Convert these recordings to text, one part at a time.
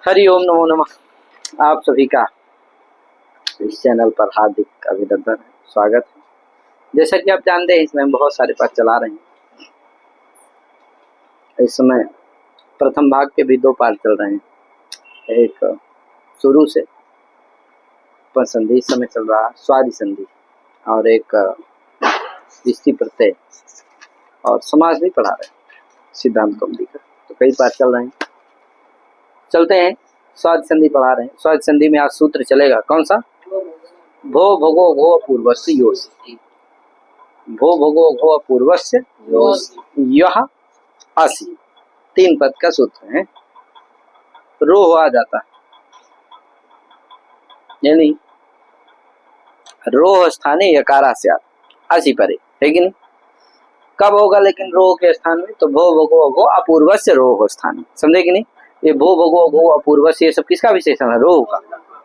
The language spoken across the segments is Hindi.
हरि ओम नमो नमः। आप सभी का इस चैनल पर हार्दिक अभिनंदन है, स्वागत है। जैसा कि आप जानते हैं इसमें हम बहुत सारे पाठ चला रहे हैं। इस समय प्रथम भाग के भी 2 पाठ चल रहे हैं। एक शुरू से उपसंधि इस समय चल रहा है, स्वादि संधि, और एक स्थिति प्रत्यय और समास भी पढ़ा रहे हैं, सिद्धांत कौमुदी का। तो कई पाठ चल रहे हैं। चलते हैं, स्वादि संधि पढ़ा रहे हैं। स्वादि संधि में आज सूत्र चलेगा कौन सा? भो भगो घो अपूर्वस्य योषि। भो भगो घो अपूर्वस्य यह असि। 3 पद का सूत्र है। रो आ जाता है, यानी रोह स्थाने यकारा स्यात् असि परे, है कि नहीं? कब होगा लेकिन रोह के स्थान में? तो भो भगो घो अपूर्वस्य रोह स्थान, समझे कि नहीं? ये भो भगो घो अपूर्वस्य ये सब किसका विशेषण है? रोह का।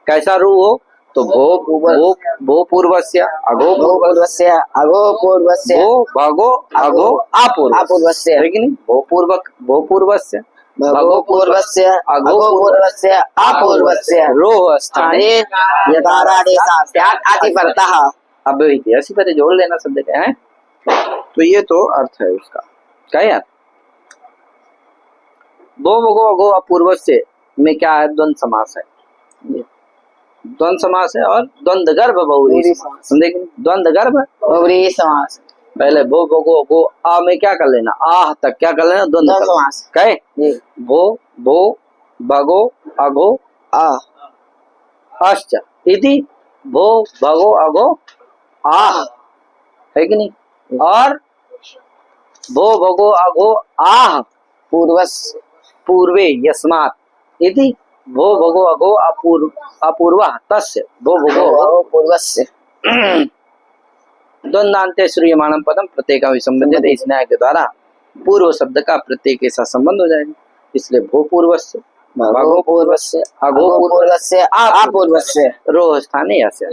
कैसा रोह हो? तो भो पूर्वस्य अघो पूर्वस्य अघो पूर्वस्य भो भगो अघो अपूर्वस्य, है कि नहीं? भो पूर्वस्य भगो पूर्वस्य अघो पूर्वस्य अपूर्वस्य रोह स्थाने यकारादेशः स्यात् अतिपरतः। अब ऐसी पहले जोड़ लेना शब्द क्या है। तो ये तो अर्थ है उसका। क्या यार? भो भगो अघो अपूर्वस्य में क्या है? द्वंद्व समास है। द्वंद्व समास है और द्वंद्व गर्भ बहुव्रीहि, समझे कि नहीं? द्वंद्व गर्भ बहुव्रीहि समास। पहले भो भगो अघो आ में क्या कर लेना? आह तक क्या कर लेना? द्वंद्व समास। कहे भो भो भगो अघो आ अश्च इति भो भगो अघो आह, है कि नहीं? और भो भगो अघो आह पूर्वे यस्मात् इति भो भगो अघो अपूर्वः तस्य भो भगो पूर्वस्य। द्वंद्वान्ते श्रूयमाणं पदम प्रत्येक विसंबंधित। इस न्याय के द्वारा पूर्व शब्द का प्रत्येक के साथ संबंध हो जाएगा। इसलिए भो पूर्वस्य भगो पूर्वस्य अघो पूर्वस्य अपूर्वस्य रोह स्थाने यस्य,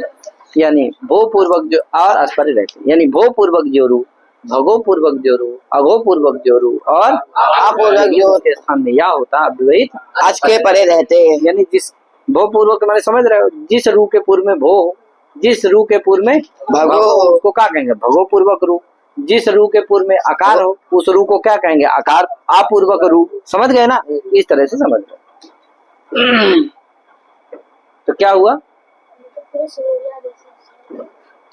यानी भो पूर्वक जो और अस्परे रहते, यानी भो पूर्वक जो रू, भगो पूर्वक जो रू, अघो पूर्वक जो रू और अपूर्वक जो के स्थान में या होता अद्वैत आज के परे रहते हैं। यानी जिस भो पूर्वक मैंने समझ रहे हो, जिस रू के पूर्व में भो हो, जिस रू के पूर्व में भगो हो, उसको क्या कहेंगे? भगो पूर्वक रू। जिस रू के पूर्व में आकार हो, उस रू को क्या कहेंगे? आकार अपूर्वक रू। समझ गए ना? इस तरह से समझ गए। तो क्या हुआ?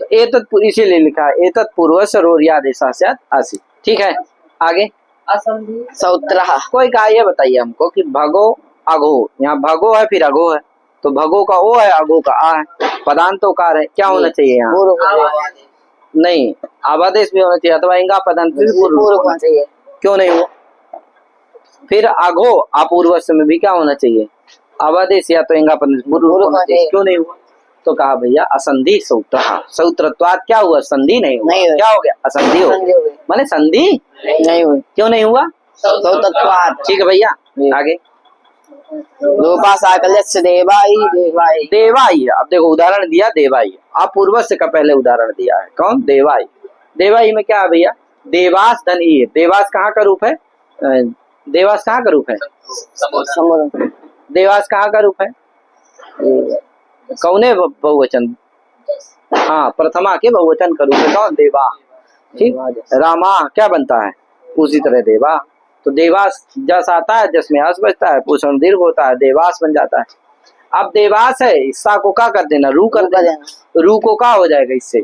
तो एतत् इसीलिए लिखा है एतत् पूर्वस्य रोर्यादेशः स्यात् असि। ठीक है, आगे सौत्रः। कोई कहा ये बताइए हमको कि भगो अघो, यहाँ भगो है फिर अघो है, तो भगो का ओ है, अघो का आ है, पदांतोकार है, क्या होना चाहिए यहाँ? नहीं, आवादेश भी होना चाहिए अथवा इंगा पदांत पूर्व होना चाहिए। क्यों नहीं हुआ? फिर अघो अपूर्वस्य में भी क्या होना चाहिए? आवादेश या तो इंगा पदांत पूर्व होना चाहिए। क्यों नहीं हुआ? तो कहा भैया असंधि सौत्र, सौत्रत्वात् क्या हुआ? संधि नहीं हुआ। क्या हो गया? असंधि हो गया। माने संधि नहीं हुई। क्यों नहीं हुआ? सौत्रत्वात्। ठीक है भैया, आगे लोपा साकल्यस्य देवाई देवाई देवाई। अब देखो उदाहरण दिया देवाई, अपूर्वस्य का पहले उदाहरण दिया है। कौन? देवाई। देवाई में क्या है भैया? देवास धन ही है। देवास कहाँ का रूप है? देवास कहाँ का रूप है? देवास कहाँ का रूप है? कौने बहुवचन? हाँ, प्रथमा के बहुवचन का रूप है। कौन? देवा। ठीक, रामा क्या बनता है? उसी तरह देवा। तो देवास जस आता है, जस में हस बचता है, पूषण दीर्घ होता है, देवास बन जाता है। अब देवास है, इस्सा को क्या कर देना? रू कर देना। रू को क्या हो जाएगा? इससे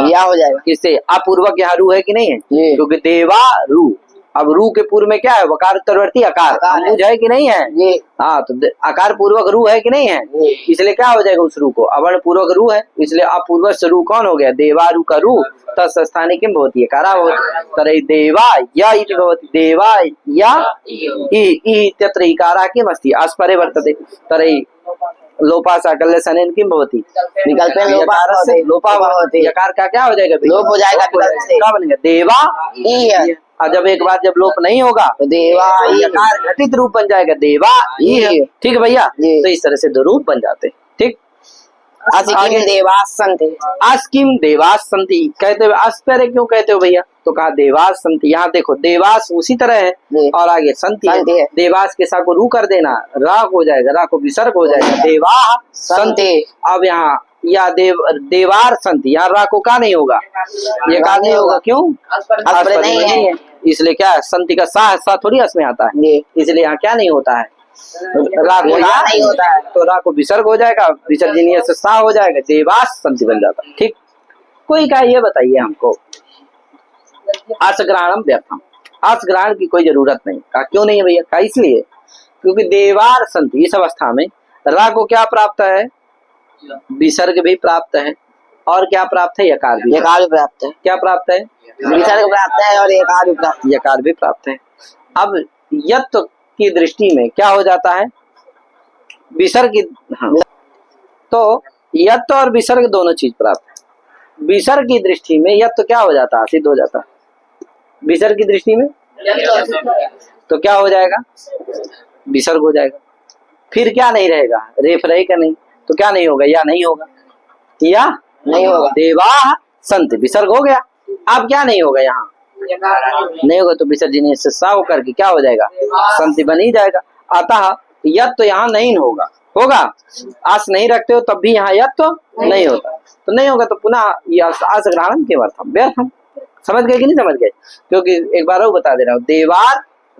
या हो जाएगा। इससे अपूर्वक यहाँ रू है कि नहीं है? क्योंकि देवा रू। अब रू के पूर्व में क्या है? वकार उत्तरवर्ती अकार है कि नहीं है? हाँ, तो आकार पूर्वक रू है कि नहीं है? इसलिए क्या हो जाएगा? उस रू को अवर्ण पूर्वक रू है, इसलिए अपूर्वस्य रू कौन हो गया? देवारू का रू तत्स्थाने किम भवति? कारा भवति। तर्हि देवा या इति भवति। देवा या इत्यत्र इकारा किम अस्ति? अस्परे वर्तते। तर्हि लोपा साकल्य सनेन किम भवति? विकल्पेन लोपा भवति। यकार का क्या हो जाएगा? लोप हो जाएगा। क्या बनेगा? देवा। और जब एक बार जब लोप नहीं होगा तो देवा यकार घटित रूप बन जाएगा। देवा ही है। ठीक है भैया? तो इस तरह से 2 रूप बन जाते हैं। ठीक, असिकिम देवास संति। अस्किम देवास संति कहते हुए अस पहले क्यों कहते हो भैया? तो कहा देवास संति। यहाँ देखो देवास उसी तरह है और आगे संति है। देवास के साथ को रू कर देना, राग हो जाएगा, राग को विसर्ग हो जाएगा, देवाह संति। अब यहाँ या देवार संति, यहाँ राग को का नहीं होगा, ये का नहीं होगा, क्यों? नहीं है, इसलिए क्या संति का सा थोड़ी अस में आता है, इसलिए यहाँ क्या नहीं होता है, राग नहीं होता है, तो राग को विसर्ग हो जाएगा, विसर्जनीय से सा हो जाएगा, देवास संति बन जाता है। ठीक, कोई का ये बताइए हमको असग्रहणम व्यर्थम, असग्रहण की कोई जरूरत नहीं। कहा क्यों नहीं है भैया? कहा इसलिए क्योंकि देवार संति इस अवस्था में राग को क्या प्राप्त है, विसर्ग भी प्राप्त है और क्या प्राप्त है, यकार भी प्राप्त है। क्या प्राप्त है? विसर्ग प्राप्त है और यकार भी प्राप्त है। अब यत्व की दृष्टि में क्या हो जाता है, विसर्ग की, हाँ, तो यत्व और विसर्ग दोनों चीज प्राप्त है। विसर्ग की दृष्टि में यत्व क्या हो जाता है, सिद्ध हो जाता है। विसर्ग की दृष्टि में तो क्या हो जाएगा, विसर्ग हो जाएगा। फिर क्या नहीं रहेगा, रेफ रहेगा नहीं, तो क्या नहीं होगा, या नहीं होगा, या नहीं होगा, देवाह संति विसर्ग हो गया। अब क्या नहीं होगा, यहाँ नहीं होगा तो विसर्जनीय से सा होकर के क्या हो जाएगा, संति बन ही जाएगा। अतः यत् तो यहाँ नहीं होगा, होगा आस नहीं रखते हो तब भी यहाँ यत् तो नहीं होता, तो नहीं होगा तो पुनः असग्रहणम के अर्थम व्यर्थम। समझ गए कि नहीं समझ गए? क्योंकि एक बार और बता दे रहा हूँ,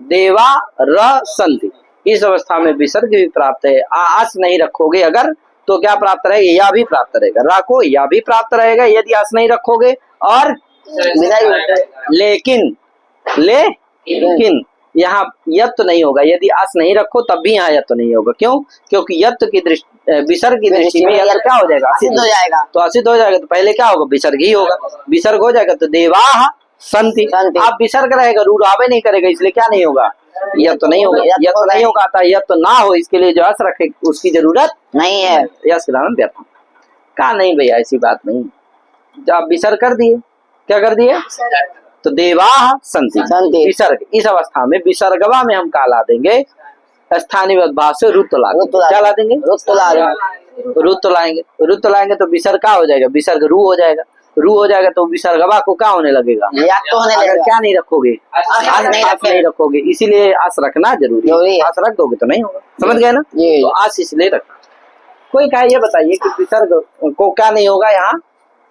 देवा र संति इस अवस्था में विसर्ग भी प्राप्त है। आस नहीं रखोगे अगर तो क्या प्राप्त रहेगा, या भी प्राप्त रहेगा, रा को या भी प्राप्त रहेगा यदि आस नहीं रखोगे, और लेकिन यहाँ यत्त नहीं होगा, यदि आस नहीं रखो तब भी यहाँ यत्त नहीं होगा। क्यों? क्योंकि यत्त की दृष्टि विसर्ग की दृष्टि में यत्त क्या हो जाएगा, असिद्ध हो जाएगा। तो असिद्ध हो जाएगा तो पहले क्या होगा, विसर्ग ही होगा। विसर्ग हो जाएगा तो देवाह संति, आप विसर्ग रहेगा, रू आवे नहीं करेगा, इसलिए क्या नहीं होगा, यह तो नहीं होगा, यह तो नहीं होगा, आता यह तो ना हो, इसके लिए जो हस रखे उसकी जरूरत नहीं है। यश व्यर्थ कहा नहीं भैया, ऐसी बात नहीं। जब आप विसर्ग कर दिए, क्या कर दिए, तो देवाह संति विसर्ग, इस अवस्था में विसर्गवा में हम क्या ला देंगे, स्थानीय भाव से रुत ला देंगे। क्या ला देंगे, रुत लाएंगे। रुत लाएंगे तो विसर्ग क्या हो जाएगा, विसर्ग रू हो जाएगा। रू हो जाएगा तो विसर्गवा को क्या होने लगेगा, तो होने लगेगा। क्या नहीं रखोगे, आस नहीं रखोगे, इसीलिए आस रखना जरूरी है। आस रख दोगे तो नहीं होगा। समझ गए ना? तो आस इसलिए रखना। कोई कहे ये बताइए कि विसर्ग को क्या नहीं होगा, यहाँ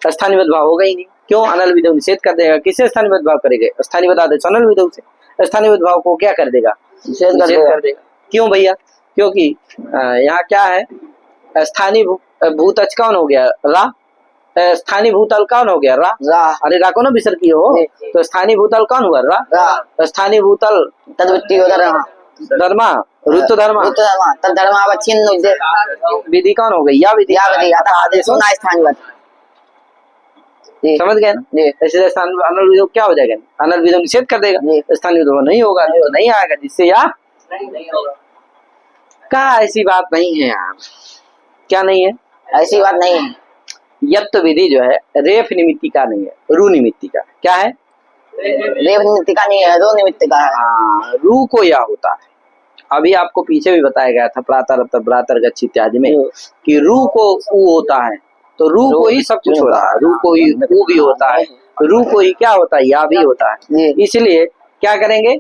स्थानीय भाव होगा ही नहीं। क्यों? अनल विधौ निषेध कर देगा। किससे स्थानीय भाव करेगा, स्थानीय बता दे, अनल विधौ से। स्थानीय भाव को क्या कर देगा, निषेध कर देगा। क्यों भैया? क्योंकि यहाँ क्या है, स्थानीय भूतच कौन हो गया, रा, स्थानीय भूतल कौन हो गया, रा। अरे रा को ना विसर्ग की हो, तो स्थानीय भूतल कौन हुआ, रा। स्थानीय भूतल तद्वृत्ति धर्मा ऋत धर्मा तद धर्मा विधि कौन हो गई, या विधि स्थानीय। समझ गए ना? ऐसे अनल विधौ क्या हो जाएगा, अनल विधौ निषेध कर देगा, स्थानीय विधौ नहीं होगा, नहीं आएगा, जिससे या क्या, ऐसी बात नहीं है यार। क्या नहीं है, ऐसी बात नहीं है। यत्त विधि जो है रेफ निमित्ति का नहीं है, रू निमित्ति का। क्या है, रेफ निमित्ति का नहीं है, रू निमित्ति का है। हाँ, रू को या होता है। अभी आपको पीछे भी बताया गया था प्रातः प्रातर गच्छ इत्यादि में कि रू को ऊ होता है, तो रू को ही सब कुछ हो रहा है, रू को ही ऊ भी होता है, रू को ही क्या होता है, या भी होता है। इसलिए क्या करेंगे,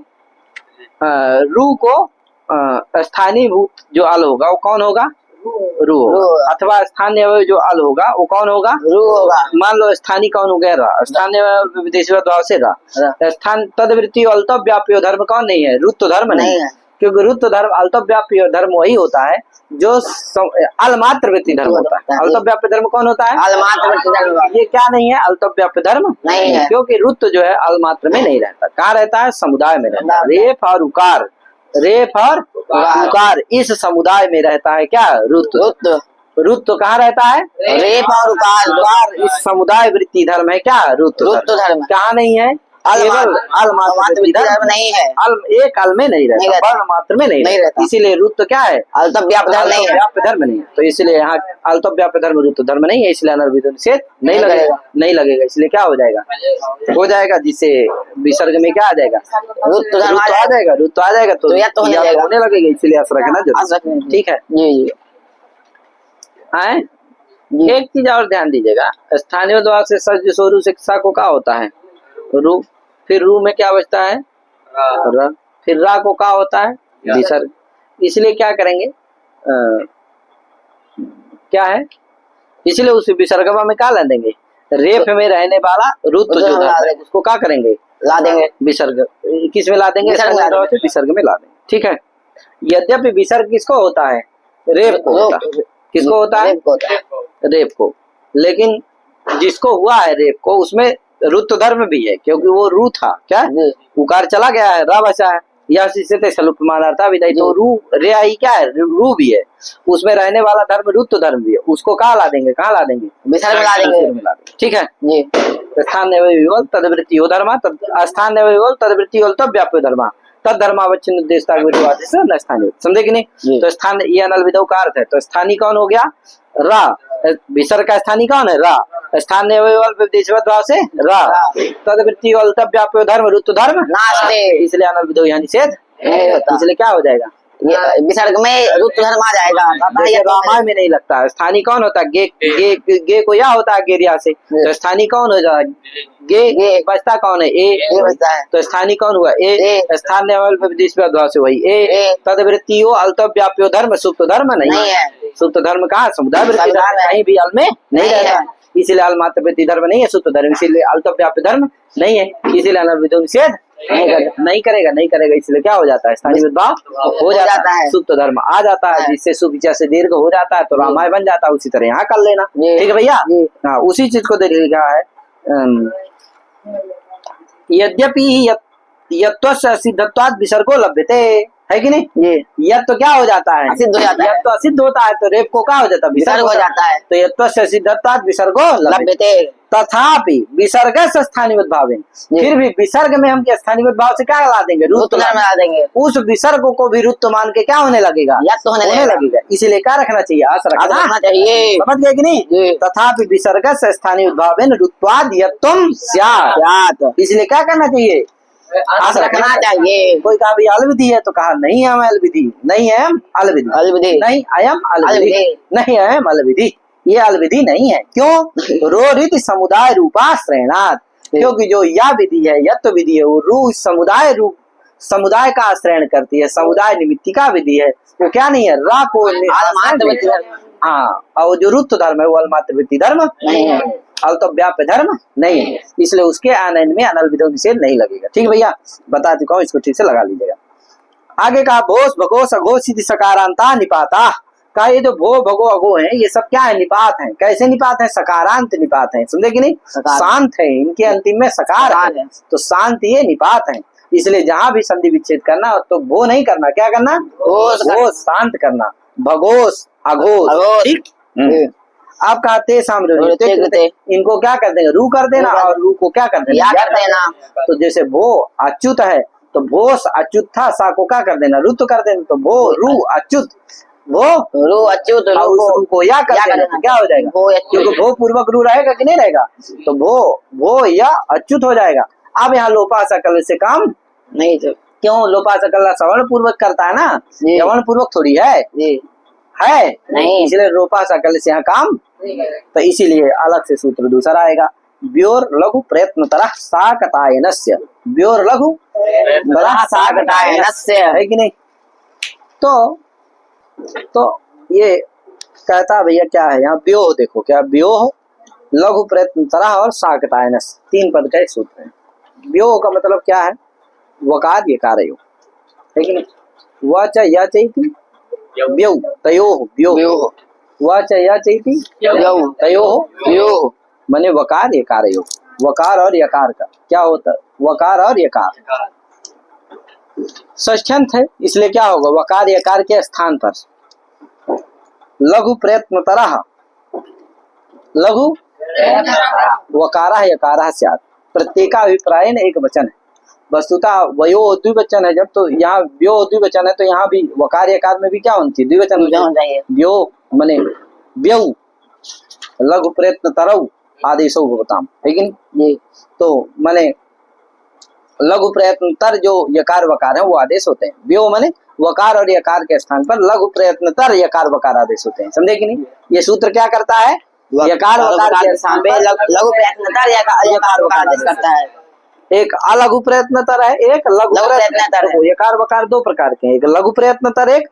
रू को स्थानीय भूत जो अल होगा वो कौन होगा, रू होगा, अथवा स्थानीय जो अल होगा वो कौन होगा, रू होगा। मान लो स्थानीय कौन हो गया, रा। स्थानीय विदेशी भाव से रा। स्थान तदवृत्ति अल्तव्याप्य धर्म कौन नहीं है, रुत्व धर्म नहीं है। क्योंकि रुत्व धर्म अल्तव्याप्य धर्म वही होता है जो अलमात्र वृत्ति धर्म होता है। अल्तव्याप्य धर्म कौन होता है, अलमात्र वृत्ति धर्म। ये क्या नहीं है, अल्तव्याप्य धर्म नहीं है, क्योंकि रुत्व जो है अलमात्र में नहीं रहता। कहाँ रहता है, समुदाय में रहता है। रेफ और उकार, रेफ और उकार इस समुदाय में रहता है क्या, रुत्व। रुत्व कहाँ रहता है, रेफ और उकार इस समुदाय वृत्ति धर्म है क्या, रुत्व धर्म। कहाँ नहीं है, केवल अल मात्र धर्म नहीं है, एक अल में नहीं रहता, वर्ण मात्र में नहीं रहता। इसीलिए रुत्व क्या है, अल्तव्याप्य धर्म नहीं है, धर्म नहीं है। तो इसलिए यहाँ अल्तव्याप्य धर्म रुत्व धर्म नहीं है, इसलिए अनल विधौ निषेध नहीं लगेगा। इसलिए क्या हो जाएगा, हो जाएगा, जिससे विसर्ग में क्या आ जाएगा, रुत्व आ जाएगा। रुत्व आ जाएगा तो होने लगेगा, इसलिए असर रखना जरूरी। ठीक है, जी। एक चीज और ध्यान दीजिएगा, स्थानीय द्वार से सज सोरू शिक्षा को क्या होता है रू, फिर रू में क्या बचता है र, फिर रा को क्या होता है विसर्ग। इसलिए क्या करेंगे क्या है, इसलिए उस विसर्गवा में क्या ला देंगे, रेफ में रहने वाला रुत जो है उसको क्या करेंगे ला देंगे विसर्ग, किस में ला देंगे विसर्ग में ला देंगे। ठीक है, यद्यपि विसर्ग किसको होता है रेप को होता है, किसको होता है रेप को, लेकिन जिसको हुआ है रेप को उसमें रुत धर्म भी है, क्योंकि वो रू था क्या उकार चला गया है रा बचा है, या मानार्था विदाई, तो रू रे आई क्या है रू भी है, उसमें रहने वाला धर्म रुत धर्म भी है, उसको कहाँ ला देंगे, कहाँ ला देंगे विसर्ग में ला देंगे। ठीक है जी। स्थान विवल तदवृत्ति हो धर्मा, स्थान विवल तदवृत्ति हो तब व्याप्य धर्मा, तद धर्मावच्छिन्न उद्देश्यता न स्थानीय, समझे कि नहीं। तो स्थान ये अनल विधौ का अर्थ है, तो स्थानीय कौन हो गया रा, विसर्ग का स्थानीय कौन है रा, स्थान भाव से रा, तदवृत्ति तब व्याप्य धर्म रुत धर्म नास्ते, इसलिए अनल विधौ यहाँ निषेध, इसलिए क्या हो जाएगा विसर्ग में रुत धर्म आ जाएगा। रामायण में नहीं लगता है। स्थानीय कौन होता है गे, गे, गे को या होता है गेरिया से, तो स्थानीय कौन हो जाए गे, बचता कौन है ए बचता है, तो स्थानीय कौन हुआ ए, स्थान से वही ए, तदवृत्ति हो अल्तव्याप्यो धर्म सुप्त धर्म नहीं है, सुप्त धर्म कहाँ समुदाय वृत्ति धर्म कहीं भी अल में नहीं रहता, इसीलिए अल मात्र वृत्ति धर्म नहीं है सुप्त धर्म, इसीलिए अल्तव्याप्य धर्म नहीं है, इसीलिए अनल निषेध नहीं करेगा, इसलिए क्या हो जाता है स्थानीय विद्भाव हो जाता है, सुप्त धर्म आ जाता है, जिससे सुविचा से दीर्घ हो जाता है तो रामायण बन जाता है, उसी तरह यहाँ कर लेना। ठीक है भैया, हाँ उसी चीज को देखा है। यद्यपि यत्त्वस्य सिद्धत्वात् विसर्गो लभ्यते, है कि नहीं, यद तो क्या हो जाता है असिद्ध हो जाता है, यद तो असिद्ध होता है, तो रेप को क्या हो जाता है विसर्ग हो जाता है, तो यत्त्वस्य सिद्धत्वात् विसर्गो लभ्यते, तथापि विसर्ग से स्थानीय भाव, फिर भी विसर्ग में हम स्थानीय भाव से क्या ला देंगे रुत ला देंगे, उस विसर्ग को भी रुत मान के क्या होने लगेगा होने लगेगा, इसीलिए क्या रखना चाहिए आस रखना चाहिए, समझ गए कि नहीं। तथापि विसर्ग से स्थानीय भाव रुत्वाद यत्तम स्यात्, इसलिए क्या करना चाहिए आस रखना चाहिए। कोई कहा भी अलविधि है तो कहा नहीं हम अलविधि, नहीं है हम अलविधि, नहीं अयम अलविधि, नहीं अयम अलविधि, ये अलविधि नहीं है। क्यों रोरित समुदाय रूपाश्रयणात्, क्योंकि जो या विधि है यत्व विधि है वो रू समुदाय रूप समुदाय का आश्रयण करती है, समुदाय निमित्तिका विधि है, वो क्या नहीं है रा को हाँ, और जो रुत धर्म है वो अलमात्र वृत्ति धर्म नहीं है, अल्तव्याप्य धर्म नहीं है, इसलिए उसके आनयन में अनल विधौ निषेध नहीं लगेगा। ठीक भैया, बता चुका हूँ, इसको ठीक से लगा लीजिएगा। आगे कहा भोस भगोस अघोष सकारांता निपाता, का ये जो भो भगो अगो है ये सब क्या है निपात है, कैसे निपात है सकारांत निपात है, समझे कि नहीं, शांत है, इनके अंतिम में सकार है, तो शांत ये निपात है, इसलिए जहां भी संधि विच्छेद करना तो भो नहीं करना, क्या करना घोष शांत करना, भगोस अघोष। ठीक, आप कहते इनको क्या कर देंगे रू कर देना, और रू को क्या कर देना, तो जैसे भो अच्युत है तो भोस अच्युत था, सा को क्या कर देना रुत कर देना, तो भो रू अच्युत, वो रू अच्युत रू को या कर देना, क्या हो जाएगा क्योंकि भो पूर्वक रू रहेगा कि नहीं रहेगा, तो भो या अच्युत हो जाएगा। अब यहाँ लोपा सकल से काम नहीं, क्यों लोपा सकल सवर्ण पूर्वक करता है ना, यवर्ण पूर्वक थोड़ी है नहीं, इसलिए लोपा सकल से यहाँ काम, तो इसीलिए अलग से सूत्र दूसरा आएगा, व्योर लघु प्रयत्न तरह साकटायनस्य, व्योर लघु साकटायनस्य, है कि नहीं। तो ये कहता भैया क्या है यहाँ व्योह, देखो क्या व्योह लघु प्रयत्न तरह और साकटायनस, 3 पद का एक सूत्र है। व्योह का मतलब क्या है, वकार ये कार्य, है कि नहीं, वच या चैति व्योह तयोः व्योह, वच या चैति तयोः व्योह, माने वकार यकार योग, वकार और यकार का क्या होता है, वकार और यकार षष्ठ्यंत है, इसलिए क्या होगा वकार यकार के स्थान पर लघु प्रयत्न तरह, लघु वकारा यकारा स्यात्, प्रत्येका अभिप्रायन एक वचन है, वस्तुतः वयो द्विवचन है, जब तो यहाँ व्यो द्विवचन है तो यहाँ भी वकार यकार में भी क्या होनी चाहिए द्विवचन होना चाहिए, व्यो माने व्यौ लघु प्रयत्न तरऊ आदेशो भवताम, लेकिन ये तो माने लघु प्रयत्न तर जो यकार वकार है वो आदेश होते हैं, व्यो माने वकार और यकार के स्थान पर लघु प्रयत्न तर यकार वकार आदेश होते हैं, समझे कि नहीं। ये सूत्र क्या करता है, यकार वकार के स्थान पे लघु प्रयत्नतर यकार वकार आदेश करता है। एक अलघु प्रयत्नतर है, एक लघु प्रयत्नतर है। यकार वकार दो प्रकार के हैं, एक लघु प्रयत्नतर, एक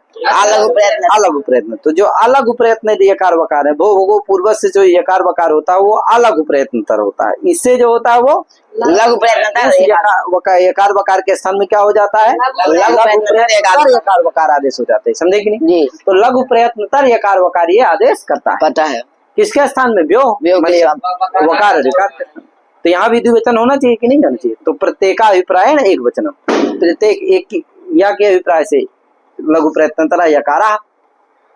अलघु प्रयत्न। तो जो अलघु प्रयत्न यकार वकार है वो पूर्व से जो यकार वकार होता है वो अलघु प्रयत्नतर होता है। इससे जो होता है वो लघु प्रयत्नतर यकार वकार के स्थान में क्या हो जाता है, लघु प्रयत्नतर यकार वकार आदेश हो जाते हैं। समझे कि नहीं? तो लघु प्रयत्नतर यकार वकार ये आदेश करता है। पता है किसके स्थान में? व्यो वकार अधिकार। तो यहाँ भी द्विवचन होना चाहिए कि नहीं होना चाहिए? तो प्रत्येका अभिप्रायण एक वचन, प्रत्येक एक या के अभिप्राय से लघु प्रयत्नतरा यकारा,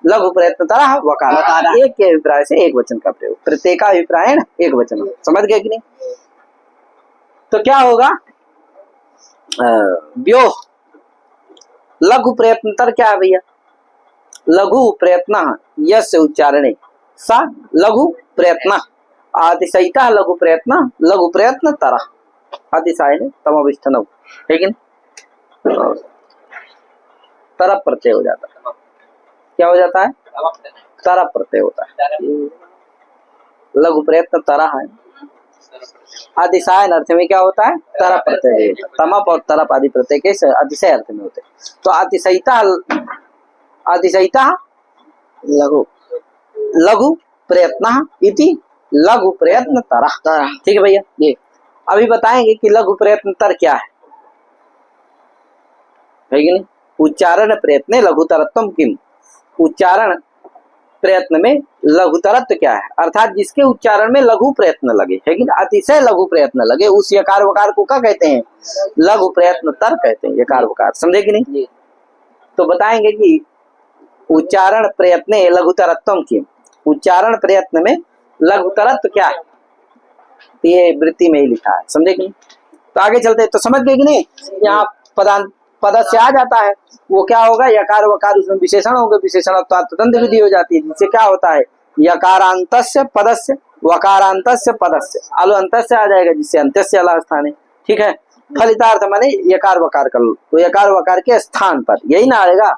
लघु प्रयत्नतरा वकारा, एक के अभिप्राय से एक वचन का प्रयोग, प्रत्येका अभिप्रायण एक वचन। समझ गए कि नहीं? तो क्या होगा? व्यो लघु प्रयत्नतर क्या है भैया? लघु प्रयत्न यस्य उच्चारणे सा लघु प्रयत्न अतिशयिता लघु प्रयत्न तरा अतिशय तमविष्ठनव, ठीक है? तरफ प्रत्यय हो जाता है। क्या हो जाता है? तरफ प्रत्यय होता है। लघु प्रयत्न तरा है, अतिशय अर्थ में क्या होता है? तरफ प्रत्यय। तमप और तरफ आदि प्रत्यय के अतिशय अर्थ में होते हैं। तो अतिशयिता लघु प्रयत्न इति लघु प्रयत्न तरा, ठीक है भैया? ये अभी बताएंगे कि लघु प्रयत्न तर क्या है कि नहीं? उच्चारण प्रयत्न लघुतरत्वम किम, उच्चारण प्रयत्न में लघुतरत्व क्या है? अर्थात जिसके उच्चारण में लघु प्रयत्न लगे, है कि अतिशय लघु प्रयत्न लगे, उस यकार वकार को क्या कहते हैं? लघु प्रयत्न तर कहते हैं, यकार वकार। समझे कि नहीं? तो बताएंगे कि उच्चारण प्रयत्न लघुतरत्वम किम, उच्चारण प्रयत्न में लघुतरत्व क्या है? ये वृत्ति में ही लिखा है। समझे कि नहीं? तो आगे चलते। तो समझ गए कि नहीं? यहाँ पद से आ जाता है, वो क्या होगा? यकार वकार, उसमें विशेषण होगा, विशेषण तदंत विधि हो जाती है, जिससे क्या होता है? यकारांतस्य पदस्य वकारांतस्य पदस्य आलो अंतस्य आ जाएगा, जिससे अंत्यस्य अला स्थान है, ठीक है? फलितार्थ माने यकार वकार कर लो, तो यकार वकार के स्थान पर यही ना आएगा,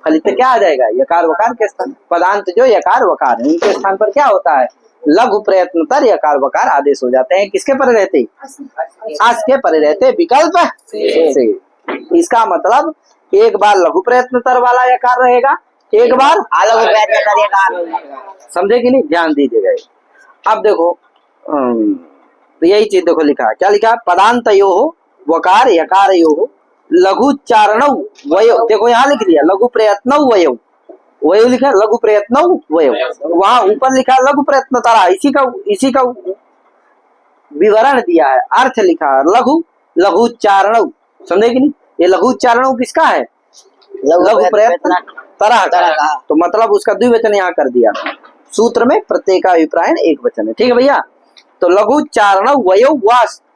फलित क्या आ जाएगा? यकार वकार के स्थान। पदांत जो यकार वकार है उनके स्थान पर क्या होता है? लघु प्रयत्नतर यकार वकार आदेश हो जाते हैं। किसके परे रहते? आस के परे रहते, विकल्प से। इसका मतलब एक बार लघु प्रयत्नतर वाला यकार रहेगा, एक बार अलघु प्रयत्नतर यकार। समझे कि नहीं? ध्यान दीजिएगा। अब देखो तो यही चीज देखो लिखा है, क्या लिखा है? पदांतयो वकार यकारयो लघुच्चारण वयो, देखो यहाँ लिख दिया लघु प्रयत्न वयो, वयो लिखा लघु प्रयत्न वयो, वहां ऊपर लिखा लघु प्रयत्न तारा, इसी का विवरण दिया है, अर्थ लिखा है लघुच्चारण। समझे कि नहीं? ये लघुच्चारण किसका है? लघु प्रयत्न तरह का। तो मतलब उसका द्विवचन यहाँ कर दिया, सूत्र में प्रत्येका अभिप्रायण एक वचन है, ठीक है भैया? तो लघुच्चारण वयो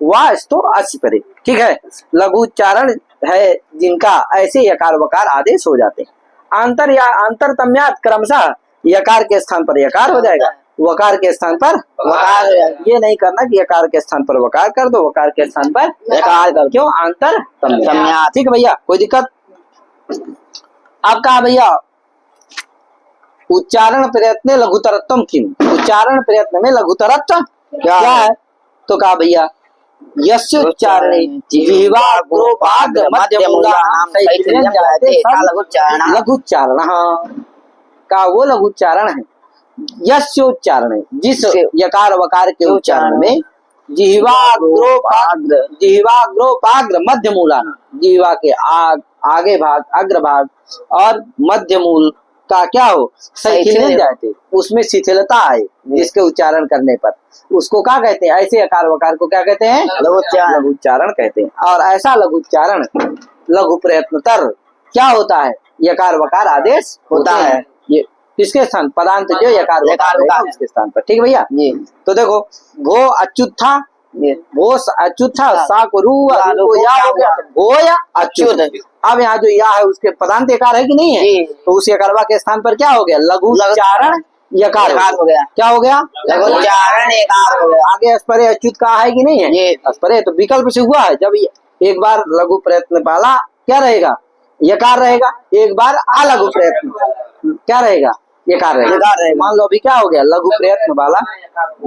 वास तो अस्य परे, ठीक है? लघुच्चारण है जिनका ऐसे यकार वकार आदेश हो जाते हैं। अंतरतम्यात् क्रमशः यकार के स्थान पर यकार हो जाएगा, वकार के स्थान पर वकार। ये नहीं करना कि यकार के स्थान पर वकार कर दो, वकार के स्थान पर यकार कर। क्यों? अंतरतम्यात्, ठीक है भैया? कोई दिक्कत? अब कहा भैया उच्चारण प्रयत्न लघुतरत्वम किम, उच्चारण प्रयत्न में लघुतरत्व क्या है? तो कहा भैया यस्य उच्चारणे जिह्वा गोपाग्र मध्य मूलानां शैथिल्यं जायते लघुच्चारण का वो लघुच्चारण है। यस्य उच्चारण, जिस यकार वकार के उच्चारण में जिह्वा गोपाग्र मध्य मूलानां, जिह्वा के आगे भाग, अग्र भाग और मध्य मूल का क्या हो? शैथिल्यं जायते, उसमें शिथिलता आए जिसके उच्चारण करने पर, उसको क्या कहते हैं? ऐसे यकार वकार को क्या कहते हैं? लघुच्चारण कहते हैं। और ऐसा लघुच्चारण लघु प्रयत्नतर क्या होता है? यकार वकार आदेश होता है। ये किसके स्थान? पदांत जो यकार वकार उसके स्थान पर, ठीक है भैया? तो देखो भो अच्युत्था, भो अच्युत्था सा को रू या हो गया, भो या अच्युत। अब यहाँ जो या है उसके पदांत यकार है कि नहीं है? तो उस यकारवा के स्थान पर क्या हो गया? लघुच्चारण यकार हो गया। क्या हो गया? लघुच्चारण यकार हो गया। आगे अस्परे अच्युत कहा है कि नहीं है? अस्परे तो विकल्प से हुआ है। जब एक बार लघु प्रयत्न वाला क्या रहेगा? यकार रहेगा, एक बार अलघु प्रयत्न क्या रहेगा? यकार रहेगा। मान लो अभी क्या हो गया, लघु प्रयत्न वाला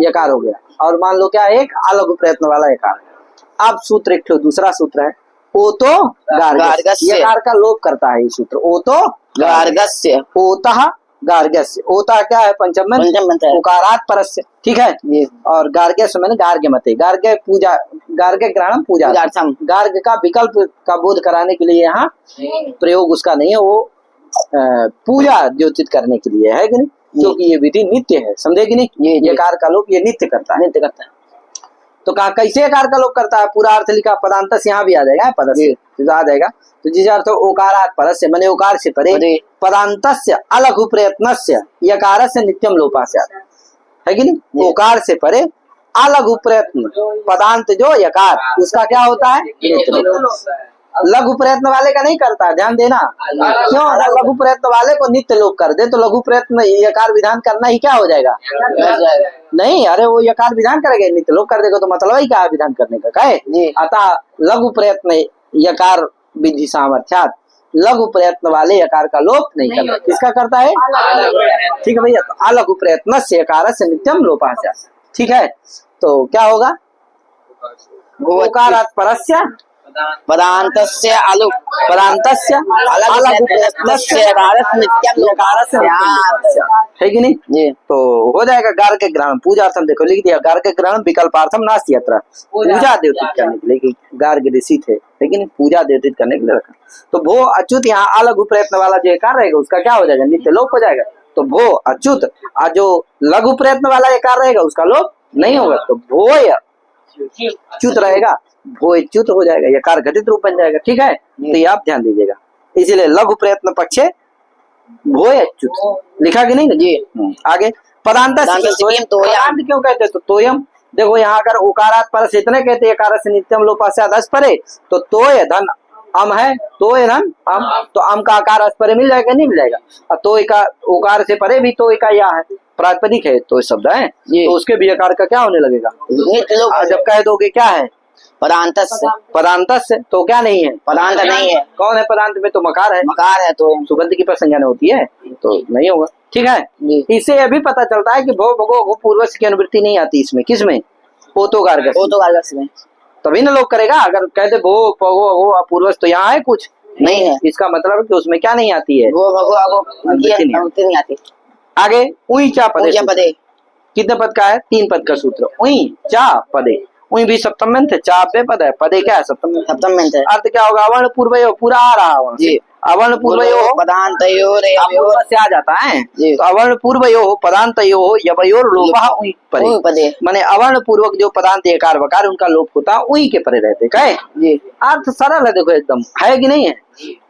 यकार हो गया, और मान लो क्या एक अलघु प्रयत्न वाला यकार। अब सूत्र एक दूसरा सूत्र है, ओ तो गार्गस्य, यकार का लोप करता है ये सूत्र, ओ तो गार्गस्य, ओतः गार्गस्य। ओता क्या है, पंचम में उकारात परस्य, ठीक है। और गार्गस्य मैंने गार्ग्य मते, गार्ग्य पूजा, गार्ग्य ग्रहणम पूजा, गार्ग्य का विकल्प का बोध कराने के लिए यहाँ प्रयोग उसका नहीं है, वो पूजा द्योतित करने के लिए है कि नहीं, क्योंकि ये विधि नित्य है, समझे कि नहीं। ये कार का लोप ये नित्य करता है, नित्य करता है। तो कहा कैसे कार का लोप करता है, पूरा अर्थ लिखा, पदांतस्य यहाँ भी आ जाएगा, पदस्य आ जाएगा। तो जिस अर्थ ओकारात परस्य मैंने ओकार से परे, पदांतस्य अलघु प्रयत्नस्य यकारस्य नित्यम लोपास्यात्, है कि नहीं। ओकार से परे अलघु प्रयत्न पदांत जो यकार, उसका क्या होता है, लघु प्रयत्न वाले का नहीं करता, ध्यान देना। क्यों, अगर लघु प्रयत्न वाले को नित्य लोप कर दे तो लघु प्रयत्न यकार विधान करना ही क्या हो जाएगा, नहीं। अरे वो यकार विधान करेगा, नित्य लोप कर देगा तो मतलब ही क्या है विधान करने का, कहे। अतः लघु प्रयत्न यकार विधि सामर्थ्यात्, लघु प्रयत्न वाले यकार का लोप नहीं करता, किसका करता है, ठीक है भैया। तो अलघु प्रयत्न से यकार से नित्यम लोपास्यात्, ठीक है। तो क्या होगा, ओकारात् परस्य पदांतस्य अलु पदांतस्य अलघु प्रयत्नस्य यकारस्य नित्यम यकारस्य, है कि नहीं। तो हो जाएगा गार्ग्य ग्रहण पूजार्थम, देखो लिख दिया, गार्ग्य ग्रहण विकल्पार्थम नास्ति अत्र, पूजा द्योतित करने के लिए, गार्ग्य ऋषि थे लेकिन पूजा द्योतित करने के लिए रखा। तो भो अच्युत, यहाँ अलघु प्रयत्न वाला जो यकार रहेगा उसका क्या हो जाएगा, नित्य लोप हो जाएगा। तो भो अच्युत, जो लघु प्रयत्न वाला यकार रहेगा उसका लोप नहीं होगा, तो भोय च्युत रहेगा, भोय च्युत हो जाएगा, यकार घटित रूप बन जाएगा, ठीक है। तो ये आप ध्यान दीजिएगा, इसीलिए लघु प्रयत्न पक्षे भोय अच्युत लिखा कि नहीं जी। आगे पदांत क्यों कहते हैं, तो तोयम, देखो यहाँ अगर उकारात परस इतने कहते यकार से नित्यम लोपास्यात् अस्परे, तो तोय धन अम है, तोय धन अम, तो अम का आकार अस्परे मिल जाएगा, नहीं मिल जाएगा। और तोय का उकार से परे भी तोय का या है, प्रातिपदिक है तो शब्द है, तो उसके भी आकार का क्या होने लगेगा, जब कह दोगे क्या है, पदांतस्य, पदांतस्य, तो क्या नहीं है, पदांत नहीं है। कौन है पदांत में, तो मकार है, मकार है, तो सुबंध की प्रसंज्ञा होती है, तो नहीं होगा, ठीक है। इससे यह भी पता चलता है कि भो भगो पूर्वज की अनुवृत्ति नहीं आती इसमें, किसमें, ओतो गार्गस्य में, तभी ना लोग करेगा। अगर कहते भो भगो पूर्वज, तो यहाँ है कुछ नहीं है, इसका मतलब कि उसमें क्या नहीं आती है, वो भगो नहीं आती। आगे उई चा पदे, कितने पद का है, 3 पद का सूत्र, उई चा पदे, उई भी सप्तम में थे, चा पे पद है, पदे क्या है, सप्तम में है। अर्थ क्या होगा, अवर्ण पूर्वयो, पूरा आ रहा वहाँ जी, अवर्ण पूर्वयो पदांतयोर से आ जाता है, तो अवर्ण पूर्वयो पदांतयो यवयोर लोपः उई परे, माने अवर्ण पूर्वक जो पदांत यकार वकार उनका लोप होता उई के परे रहते, कहे जी। अर्थ सरल है, देखो एकदम, है कि नहीं है।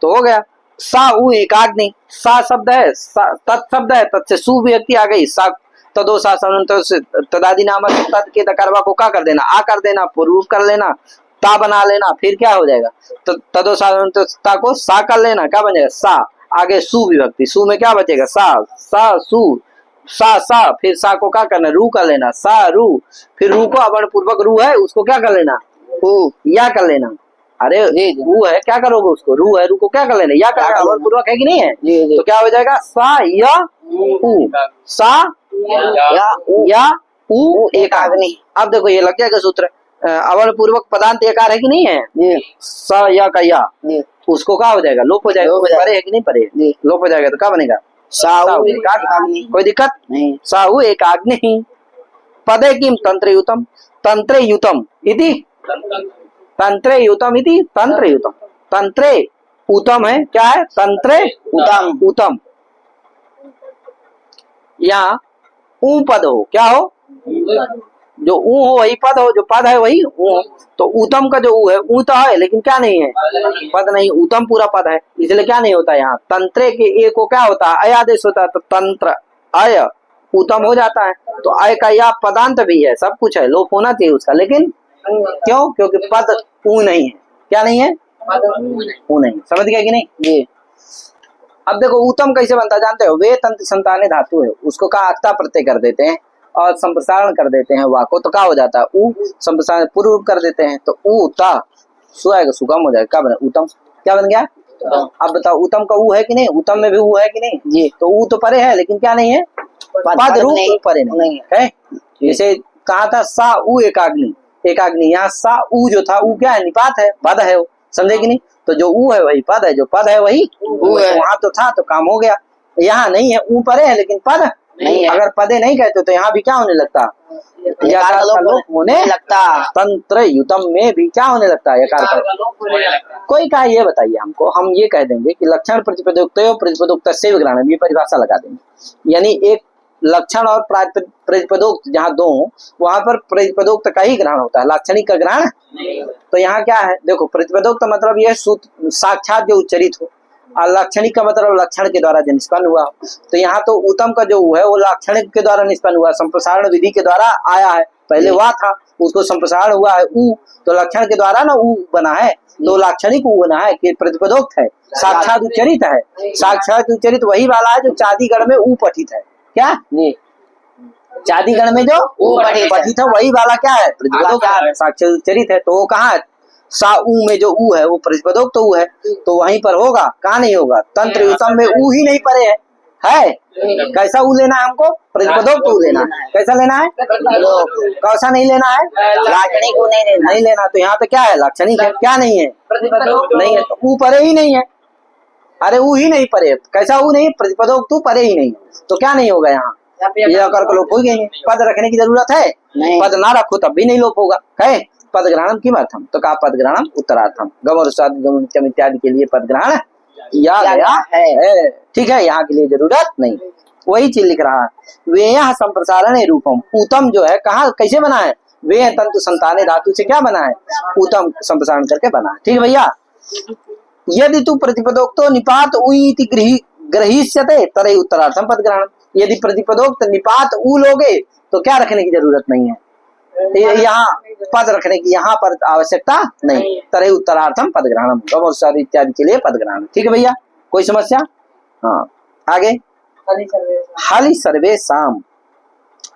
तो हो गया, सा उ एकाग्नि, सा शब्द है, तत् शब्द है, तत् से सु व्यक्ति आ गई, सा तदो सा तदादि नामक तत् के तकरवा को क्या कर देना, आ कर देना, पूर्व कर लेना, ता बना लेना, फिर क्या हो जाएगा, तो तदो सा को सा कर लेना, क्या बन जाएगा, सा, आगे सु विभक्ति, सु में क्या बचेगा, सा सा सु, सा फिर सा को क्या करना, रू कर लेना, सा रू, फिर रू को अवर्ण पूर्वक रू है उसको क्या कर लेना, या कर लेना। अरे रू है, क्या करोगे उसको, रू है, रू को क्या कर लेना, या कर, अवर्ण पूर्वक है कि नहीं है, तो क्या हो जाएगा, सा या उ, सा या उ एकाग्नि। अब देखो ये लग जाएगा सूत्र, अवर्ण पूर्वक पदांत एकार है कि नहीं है, स या का या, उसको क्या हो जाएगा, लोप हो जाएगा, परे है कि नहीं परे, लोप हो जाएगा, तो क्या बनेगा, साहु एकाग्नि, कोई दिक्कत नहीं, साहु एकाग्नि। पदे किम तंत्रयुतम, तंत्रयुतम इति, तंत्रयुतम इति, तंत्रयुतम, तंत्रे उत्तम है, क्या है, तंत्रे उत्तम, उत्तम। यहाँ ऊ पद हो, क्या हो, जो ऊ हो वही पद हो, जो पद है वही ऊ हो, तो उत्तम का जो ऊ है, ऊ तो है लेकिन क्या नहीं है, पद नहीं, उत्तम पूरा पद है, इसलिए क्या नहीं होता यहाँ, तंत्रे के ए को क्या होता है, अयादेश होता है, तो तंत्र अय उत्तम हो जाता है, तो अय का या पदांत भी है, सब कुछ है, लोप होना चाहिए उसका, लेकिन क्यों, क्योंकि पद ऊ नहीं है, क्या नहीं है, ऊ नहीं, समझ गया कि नहीं जी। अब देखो उत्तम कैसे बनता जानते हो, वे तंत्र संताने धातु है, उसको का आक्ता प्रत्यय कर देते हैं और संप्रसारण कर देते हैं वा को, तो क्या हो जाता है, ऊ संप्रसारण पूर्व कर देते हैं, तो ऊ ता सु आएगा, सुगम हो जाएगा, क्या बना, उत्तम क्या बन गया, अब बताओ उत्तम का ऊ है कि नहीं, उत्तम में भी ऊ है कि नहीं जी। तो ऊ तो परे है लेकिन क्या नहीं है, पद रूप नहीं, परे नहीं है। जैसे कहा था सा ऊ एकाग्नि, एकाग्नि, यहाँ सा ऊ जो था ऊ क्या है, निपात है, पद है वो, समझे कि नहीं। तो जो ऊ है वही पद है, जो पद है वही ऊ है। वहां तो था तो काम हो गया, यहाँ नहीं है, ऊ परे है लेकिन पद नहीं है। अगर पदे नहीं कहते तो यहाँ भी क्या होने लगता, यकार का लोप होने लगता। तंत्र युतम में भी क्या होने लगता है, यकार का। कोई कहा ये बताइए हमको, हम ये कह देंगे कि लक्षण प्रतिपदोक्त प्रतिपदोक्त से विग्रहण, ये परिभाषा लगा देंगे। यानी एक लक्षण और प्रतिपदोक्त जहाँ दो वहां पर प्रतिपदोक्त का ही ग्रहण होता है, लाक्षणिक का ग्रहण। तो यहाँ क्या है देखो, प्रतिपदोक्त मतलब यह साक्षात जो उच्चरित हो, और लाक्षणिक का मतलब लक्षण के द्वारा जो निष्पन्न हुआ। तो यहाँ तो उत्तम का जो है वो लाक्षणिक के द्वारा निष्पन्न हुआ, संप्रसारण विधि के द्वारा आया है, पहले वाह था उसको संप्रसारण हुआ है ऊ, तो लक्षण के द्वारा ना ऊ बना है, तो लाक्षणिक ऊ बना है कि प्रतिपदोक्त है, साक्षात उच्चरित है। साक्षात उच्चरित वही वाला है जो चादीगढ़ में ऊ पठित है, क्या चादीगढ़ में जो ऊ पठित है वही वाला क्या है, प्रतिपदोक्त है, साक्षात उच्चरित है। तो वो कहाँ है, सा ऊ में जो ऊ है वो प्रतिपदोक्त तो ऊ है, तो वहीं पर होगा, कहाँ नहीं होगा, तंत्र युतम में ऊ ही नहीं परे है। कैसा ऊ लेना है हमको, प्रतिपदोक्त ऊ लेना है। कैसा लेना है, कैसा नहीं लेना है, लाक्षणिक ऊ नहीं लेना। तो यहाँ पे क्या है, लाक्षणिक है, क्या नहीं है, नहीं है, तो ऊ परे ही नहीं है। अरे ऊ ही नहीं परे, कैसा ऊ नहीं, प्रतिपदोक्त ऊ परे ही नहीं, तो क्या नहीं होगा यहाँ, ये अकर को लोप हो गए। पद रखने की जरूरत है, पद ना रखो तब भी नहीं लोप होगा। है पद ग्रहणम किमर्थम, तो कहा पद ग्रहणम उत्तरार्थम, गम और गम इत्यादि के लिए पद ग्रहण किया गया है। ठीक है, यहाँ के लिए जरूरत नहीं। वही चीज लिख रहा है, वे यहाँ संप्रसारण रूपम, उत्तम जो है कहाँ कैसे बना है, वे तंतु संताने धातु से क्या बना है, उत्तम संप्रसारण करके बना है। ठीक है भैया, यदि तू प्रतिपदोक्तो निपात उइति ग्रहीष्यते तरे उत्तरार्थम पद ग्रहण। यदि प्रतिपदोक्त निपात ऊ लोगे तो क्या रखने की जरूरत नहीं है, यहाँ पद रखने की यहाँ पर आवश्यकता नहीं। तरह उत्तरार्थम पद ग्रहणम, गम और इत्यादि के लिए पद ग्रहण। ठीक है भैया, कोई समस्या। हाँ आगे, हाली सर्वे शाम,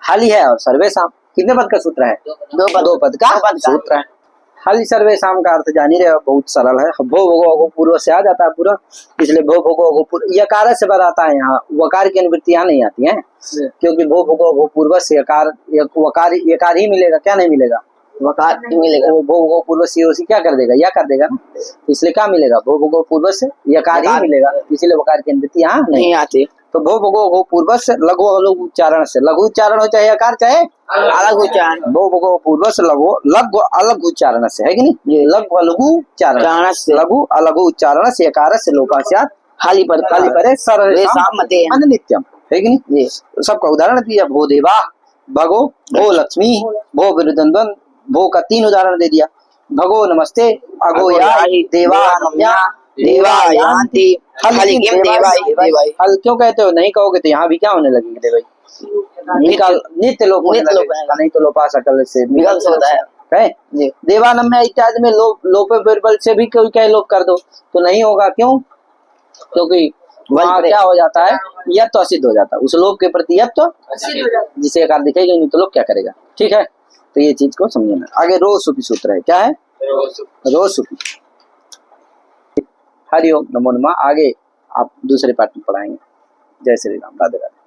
हाली है और सर्वे शाम कितने पद का सूत्र है, दो पद का सूत्र है। हाली सर्वे शाम का अर्थ जानी रहे, बहुत सरल है। भो भोगो पूर्व से आ जाता है पूरा, इसलिए भो भोगो यकार से बनाता है, यहाँ वकार की अनुवृत्ति यहाँ नहीं आती है, क्योंकि भो भोगो पूर्व से यकार यकार ही मिलेगा, क्या नहीं मिलेगा, वकार ही मिलेगा। वो भो भोगो पूर्व से क्या कर देगा, या कर देगा ना, इसलिए क्या मिलेगा, भो भोगो पूर्व से यकार ही मिलेगा, इसलिए वकार की अनुवृत्ति यहाँ नहीं आती। तो भो भोगो पूर्व से लघु अलघु उच्चारण से, लघु उच्चारण हो चाहे यकार चाहे अलग उच्चारण, भो भोगो पूर्व से लघु अलग उच्चारण से, है कि नहीं, ये लघु अलघु उच्चारण से, लघु अलघु उच्चारण से यकार से लोकास्यात् हाली परे सर्वेषां नित्यम, है कि नहीं। सबका उदाहरण दिया, भो देवा, भगो, भो लक्ष्मी, भो विरुद्धन, भो का 3 उदाहरण दे दिया। भगो नमस्ते, अगो याई, देवा नम्या, देवा यान्ति, हलिकिम देवाई। हल क्यों कहते हो, नहीं कहोगे तो यहाँ भी क्या होने लगेगा देवाई, नित्य लोप होने लगेगा, नहीं तो लोपा सकल से विकल्प होता है। देवानम्य इत्यादि में लोपे बिरबल से भी कोई कह लोप कर दो तो नहीं होगा, क्यों, क्योंकि वहाँ क्या हो जाता है, यह तो असिद्ध हो जाता है, उस लोप के प्रति यह तो जिसे आकार दिखेगा नहीं तो लोप क्या करेगा। ठीक है, तो ये चीज को समझना। आगे रो सुपी सूत्र है, क्या है, रो सुपी। हरिओम नमो नमः। आगे आप दूसरे पाठ में पढ़ाएंगे। जय श्री राम, राधे राधे।